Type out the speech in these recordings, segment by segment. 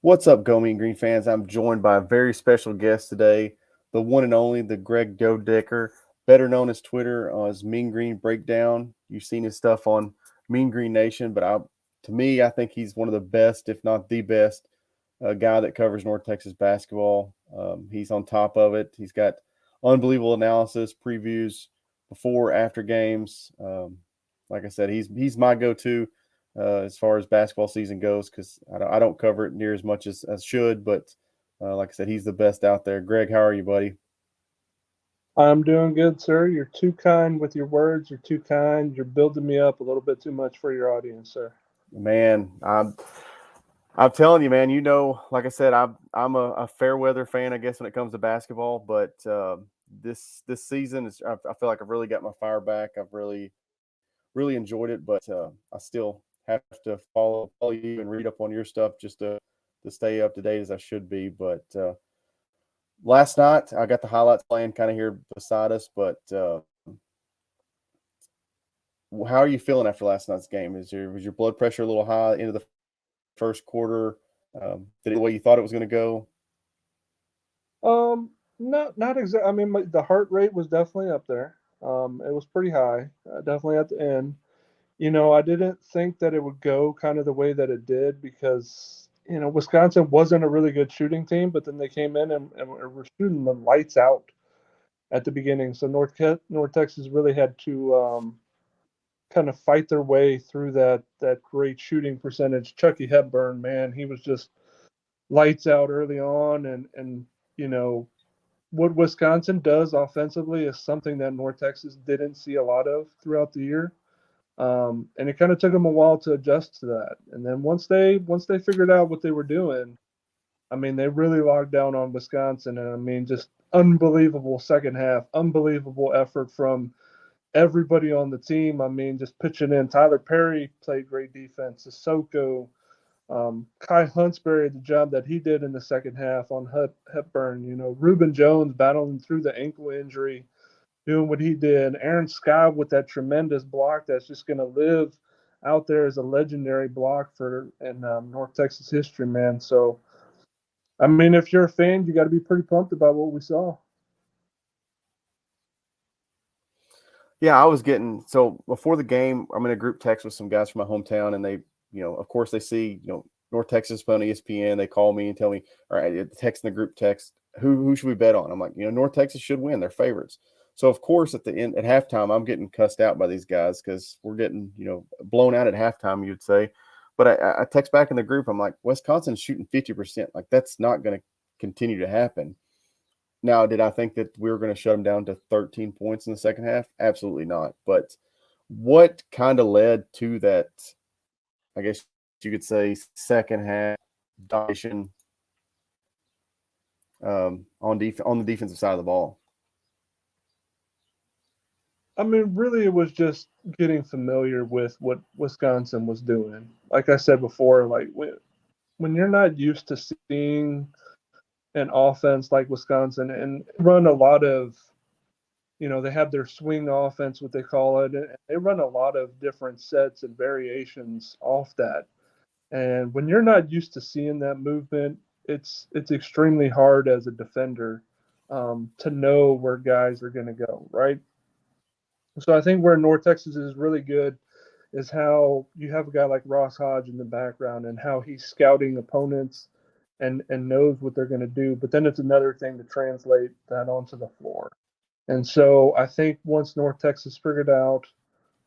What's up, GOMEANGREEN fans? I'm joined by a very special guest today, the one and only, the Greg Goedecker, better known as Twitter as Mean Green Breakdown. You've seen his stuff on Mean Green Nation, but to me, I think he's one of the best, if not the best, guy that covers North Texas basketball. He's on top of it. He's got unbelievable analysis, previews before, after games. Like I said, he's my go-to as far as basketball season goes because I don't cover it near as much as I should. But like I said, he's the best out there. Greg, how are you, buddy? I'm doing good, sir. You're too kind with your words. You're too kind. You're building me up a little bit too much for your audience, sir. Man, I'm telling you, man. Like I said, I'm a fair weather fan, I guess, when it comes to basketball. But this season I feel like I've really got my fire back. I've really enjoyed it, but I still have to follow you and read up on your stuff just to stay up to date as I should be. But last night I got the highlights playing kind of here beside us. But how are you feeling after last night's game? Was your blood pressure a little high into the first quarter? Did it the way you thought it was going to go? Not exactly. I mean, the heart rate was definitely up there. It was pretty high, definitely at the end. I didn't think that it would go kind of the way that it did because Wisconsin wasn't a really good shooting team, but then they came in and were shooting the lights out at the beginning. So North Texas really had to kind of fight their way through that great shooting percentage. Chucky Hepburn, man, he was just lights out early on, and you know what Wisconsin does offensively is something that North Texas didn't see a lot of throughout the year. And it kind of took them a while to adjust to that. And then once they figured out what they were doing, I mean, they really locked down on Wisconsin. And I mean, just unbelievable second half, unbelievable effort from everybody on the team. I mean, just pitching in. Tyler Perry played great defense. Sissoko, Kai Huntsberry, the job that he did in the second half on Hepburn. Reuben Jones battling through the ankle injury, doing what he did. Aaron Scott with that tremendous block that's just going to live out there as a legendary block for in North Texas history, man. So, I mean, if you're a fan, you got to be pretty pumped about what we saw. Yeah, I was getting so before the game. I'm in a group text with some guys from my hometown, and they, of course, they see North Texas on ESPN. They call me and tell me, all right, text in the group text, who should we bet on? I'm like, North Texas should win. They're favorites. So of course, at the end at halftime, I'm getting cussed out by these guys because we're getting blown out at halftime. You'd say, but I text back in the group. I'm like, Wisconsin's shooting 50%. Like that's not going to continue to happen. Now, did I think that we were going to shut them down to 13 points in the second half? Absolutely not. But what kind of led to that, I guess you could say, second half domination on the defensive side of the ball? I mean, really, it was just getting familiar with what Wisconsin was doing. Like I said before, like when you're not used to seeing an offense like Wisconsin and run a lot of, they have their swing offense, what they call it, and they run a lot of different sets and variations off that. And when you're not used to seeing that movement, it's extremely hard as a defender to know where guys are going to go, right? So I think where North Texas is really good is how you have a guy like Ross Hodge in the background and how he's scouting opponents and knows what they're going to do. But then it's another thing to translate that onto the floor. And so I think once North Texas figured out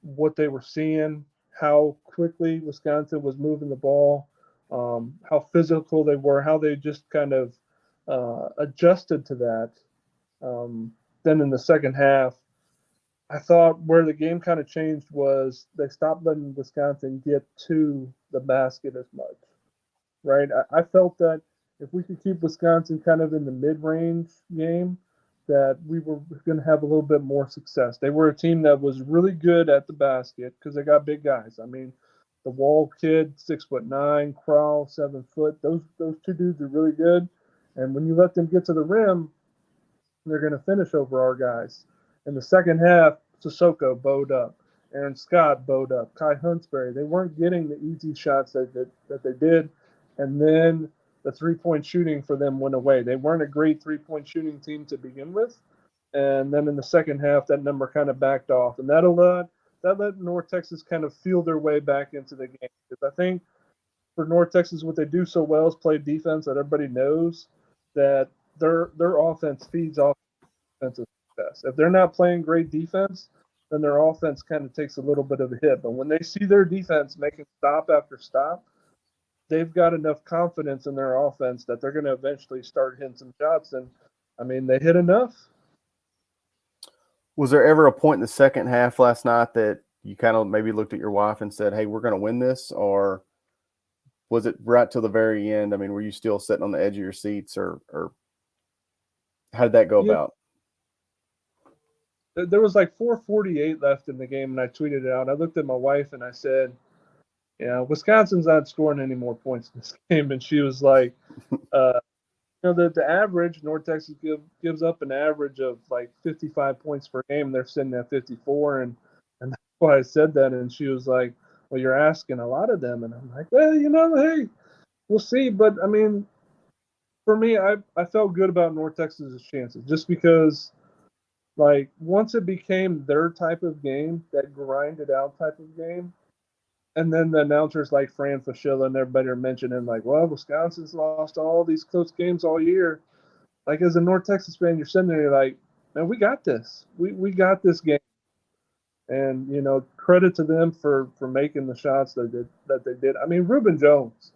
what they were seeing, how quickly Wisconsin was moving the ball, how physical they were, how they just kind of adjusted to that. Then in the second half, I thought where the game kind of changed was they stopped letting Wisconsin get to the basket as much, right? I felt that if we could keep Wisconsin kind of in the mid-range game, that we were going to have a little bit more success. They were a team that was really good at the basket because they got big guys. I mean, the Wall kid, 6'9", Crowell, 7 foot. Those two dudes are really good. And when you let them get to the rim, they're going to finish over our guys. In the second half, Sissoko bowed up. Aaron Scott bowed up. Kai Huntsberry. They weren't getting the easy shots that they did. And then the 3-point shooting for them went away. They weren't a great 3-point shooting team to begin with. And then in the second half, that number kind of backed off. And that let North Texas kind of feel their way back into the game. Because I think for North Texas, what they do so well is play defense that everybody knows that their offense feeds off defensive success. If they're not playing great defense, then their offense kind of takes a little bit of a hit. But when they see their defense making stop after stop, they've got enough confidence in their offense that they're going to eventually start hitting some shots. And I mean, they hit enough. Was there ever a point in the second half last night that you kind of maybe looked at your wife and said, hey, we're going to win this? Or was it right till the very end? I mean, were you still sitting on the edge of your seats, or how did that go about? There was like 4:48 left in the game, and I tweeted it out. I looked at my wife and I said, yeah, Wisconsin's not scoring any more points in this game. And she was like, the average, North Texas gives up an average of like 55 points per game. They're sitting at 54. And that's why I said that. And she was like, well, you're asking a lot of them. And I'm like, well, hey, we'll see. But, I mean, for me, I felt good about North Texas's chances just because, like, once it became their type of game, that grinded out type of game, and then the announcers like Fran Fraschilla and everybody are mentioning, like, well, Wisconsin's lost all these close games all year. Like, as a North Texas fan, you're sitting there, you're like, man, we got this. We got this game. And, credit to them for making the shots that they did. I mean, Reuben Jones,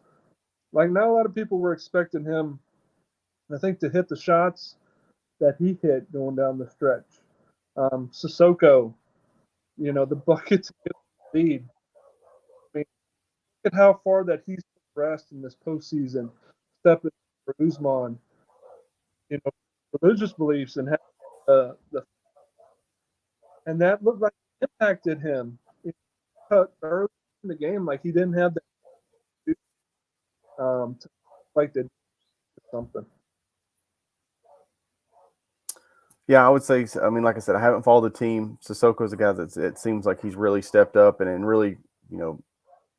like, not a lot of people were expecting him, I think, to hit the shots that he hit going down the stretch. Sissoko, the bucket to get the lead. I mean, look at how far that he's progressed in this postseason. Stepping for Usman, religious beliefs and and that looked like it impacted him. He cut early in the game, like he didn't have that to like to something. Yeah, I would say. I mean, like I said, I haven't followed the team. Sissoko's a guy that it seems like he's really stepped up and really,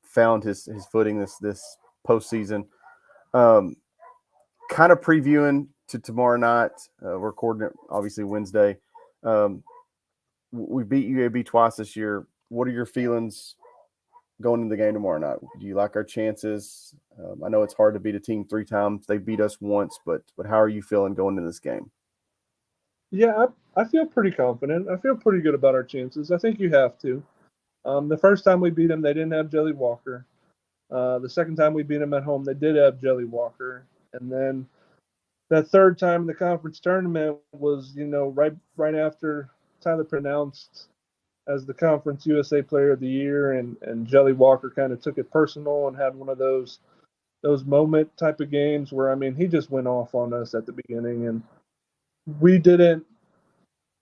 found his footing this postseason. Kind of previewing to tomorrow night. We're recording it obviously Wednesday. We beat UAB twice this year. What are your feelings going into the game tomorrow night? Do you like our chances? I know it's hard to beat a team 3 times. They beat us once, but how are you feeling going into this game? Yeah, I feel pretty confident. I feel pretty good about our chances. I think you have to. The first time we beat them, they didn't have Jelly Walker. The second time we beat them at home, they did have Jelly Walker. And then that third time in the conference tournament was, right after Tyler pronounced as the Conference USA Player of the Year, and Jelly Walker kind of took it personal and had one of those moment type of games where, I mean, he just went off on us at the beginning, and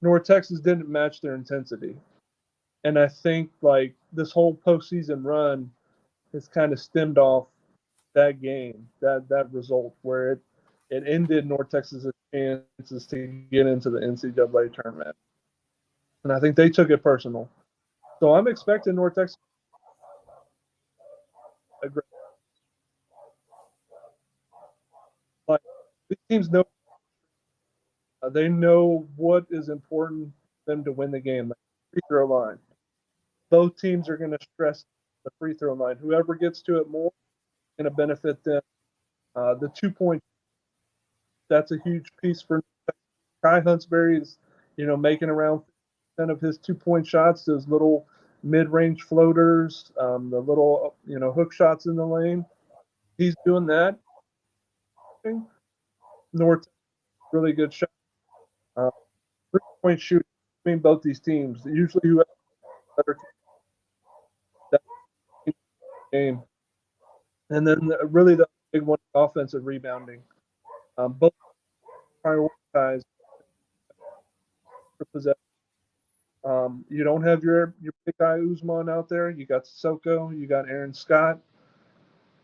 North Texas didn't match their intensity. And I think, like, this whole postseason run has kind of stemmed off that game, that result, where it ended North Texas' chances to get into the NCAA tournament. And I think they took it personal. So I'm expecting North Texas. Like, these teams know they know what is important for them to win the game. Like free throw line. Both teams are going to stress the free throw line. Whoever gets to it more is going to benefit them. The 2-point, that's a huge piece for Kai Huntsberry is, making around 50% of his 2-point shots, those little mid-range floaters, the little, hook shots in the lane. He's doing that. North, really good shot. 3-point shooting between both these teams. Usually, whoever better that game. And then really the big one, offensive rebounding. Both prioritize possession. You don't have your big guy Usman out there. You got Sissoko. You got Aaron Scott.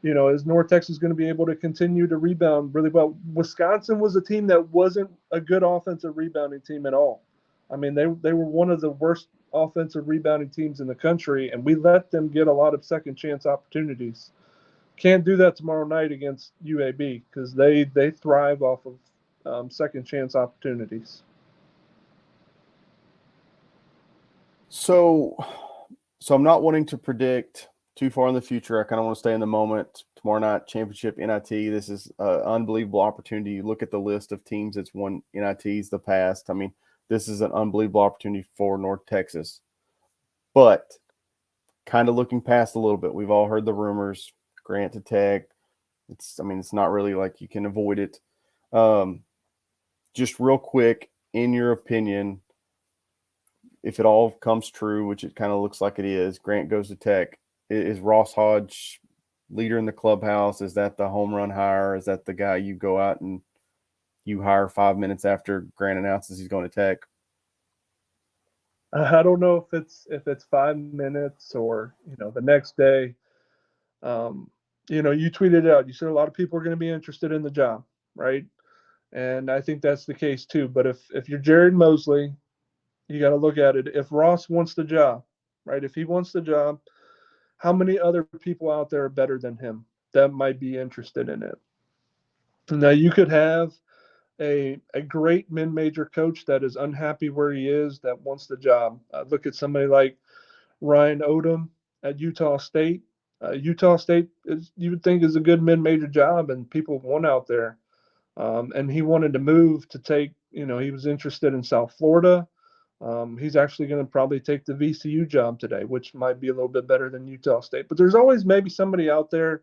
Is North Texas going to be able to continue to rebound really well? Wisconsin was a team that wasn't a good offensive rebounding team at all. I mean, they were one of the worst offensive rebounding teams in the country, and we let them get a lot of second chance opportunities. Can't do that tomorrow night against UAB because they thrive off of second chance opportunities. So, I'm not wanting to predict too far in the future. I kind of want to stay in the moment. Tomorrow night, championship NIT. This is an unbelievable opportunity. You look at the list of teams that's won NITs the past. I mean, this is an unbelievable opportunity for North Texas. But kind of looking past a little bit, we've all heard the rumors. Grant to Tech. It's not really like you can avoid it. Just real quick, in your opinion, if it all comes true, which it kind of looks like it is, Grant goes to Tech. Is Ross Hodge leader in the clubhouse? Is that the home run hire? Is that the guy you go out and you hire 5 minutes after Grant announces he's going to Tech? I don't know if it's 5 minutes or the next day. You tweeted it out. You said a lot of people are going to be interested in the job, right? And I think that's the case too. But if you're Jared Mosley, you got to look at it. If Ross wants the job, right? If he wants the job, how many other people out there are better than him that might be interested in it? Now you could have a great mid-major coach that is unhappy where he is, that wants the job. Look at somebody like Ryan Odom at Utah State. Utah State you would think is a good mid-major job, and people want out there. And he wanted to move to take. He was interested in South Florida. He's actually going to probably take the VCU job today, which might be a little bit better than Utah State. But there's always maybe somebody out there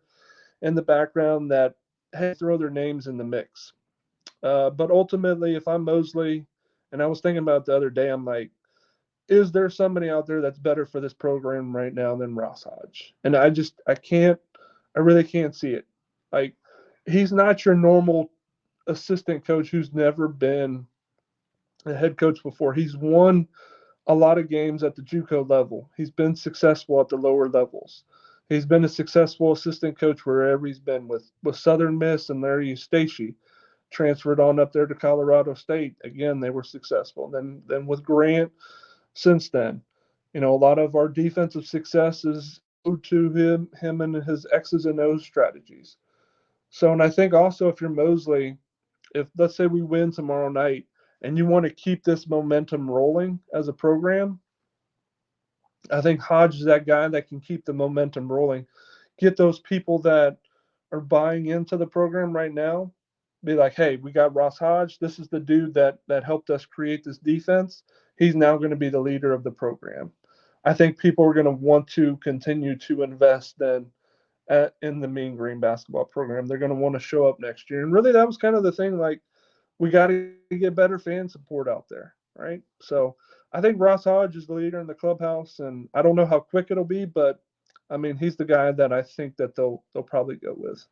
in the background that hey, throw their names in the mix. But ultimately, if I'm Mosley, and I was thinking about it the other day, I'm like, is there somebody out there that's better for this program right now than Ross Hodge? And I really can't see it. Like, he's not your normal assistant coach who's never been a head coach before. He's won a lot of games at the JUCO level. He's been successful at the lower levels. He's been a successful assistant coach wherever he's been with Southern Miss and Larry Eustace. Transferred on up there to Colorado State. Again, they were successful. Then with Grant, since then, a lot of our defensive success is to him and his X's and O's strategies. So, and I think also if you're Mosley, if let's say we win tomorrow night and you want to keep this momentum rolling as a program, I think Hodge is that guy that can keep the momentum rolling. Get those people that are buying into the program right now. Be like, hey, we got Ross Hodge. This is the dude that helped us create this defense. He's now going to be the leader of the program. I think people are going to want to continue to invest then in the Mean Green basketball program. They're going to want to show up next year. And really, that was kind of the thing. Like, we got to get better fan support out there, right? So I think Ross Hodge is the leader in the clubhouse, and I don't know how quick it'll be, but I mean, he's the guy that I think that they'll probably go with.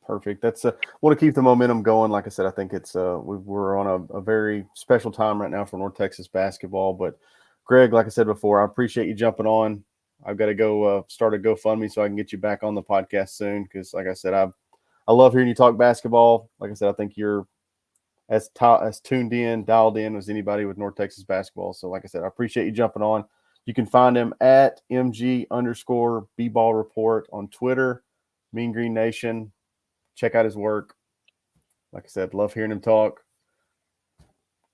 Perfect. That's want to keep the momentum going. Like I said, I think it's we're on a very special time right now for North Texas basketball. But Greg, like I said before, I appreciate you jumping on. I've got to go start a GoFundMe so I can get you back on the podcast soon. Because, like I said, I love hearing you talk basketball. Like I said, I think you're as tuned in, dialed in as anybody with North Texas basketball. So, like I said, I appreciate you jumping on. You can find him at MG_B-Ball Report on Twitter, Mean Green Nation. Check out his work. Like I said, love hearing him talk.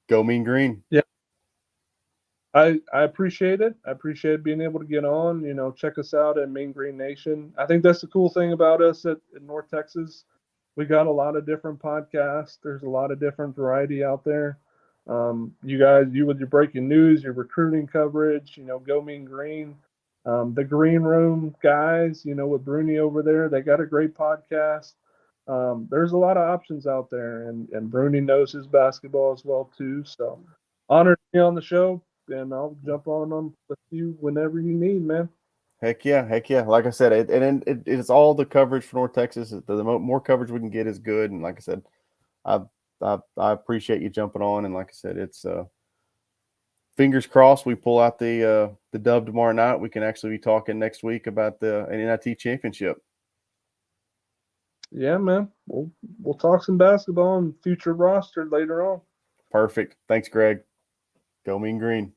Go Mean Green. Yeah. I appreciate it. I appreciate being able to get on. Check us out at Mean Green Nation. I think that's the cool thing about us at North Texas. We got a lot of different podcasts. There's a lot of different variety out there. You with your breaking news, your recruiting coverage, Go Mean Green. The Green Room guys, with Bruni over there, they got a great podcast. There's a lot of options out there, and Bruni knows his basketball as well too. So honored to be on the show, and I'll jump on with you whenever you need, man. Heck yeah. Like I said, it's all the coverage for North Texas. The more coverage we can get is good. And like I said, I appreciate you jumping on. And like I said, it's fingers crossed we pull out the dub tomorrow night. We can actually be talking next week about the NIT championship. Yeah, man. We'll talk some basketball and future roster later on. Perfect. Thanks, Greg. Go Mean Green.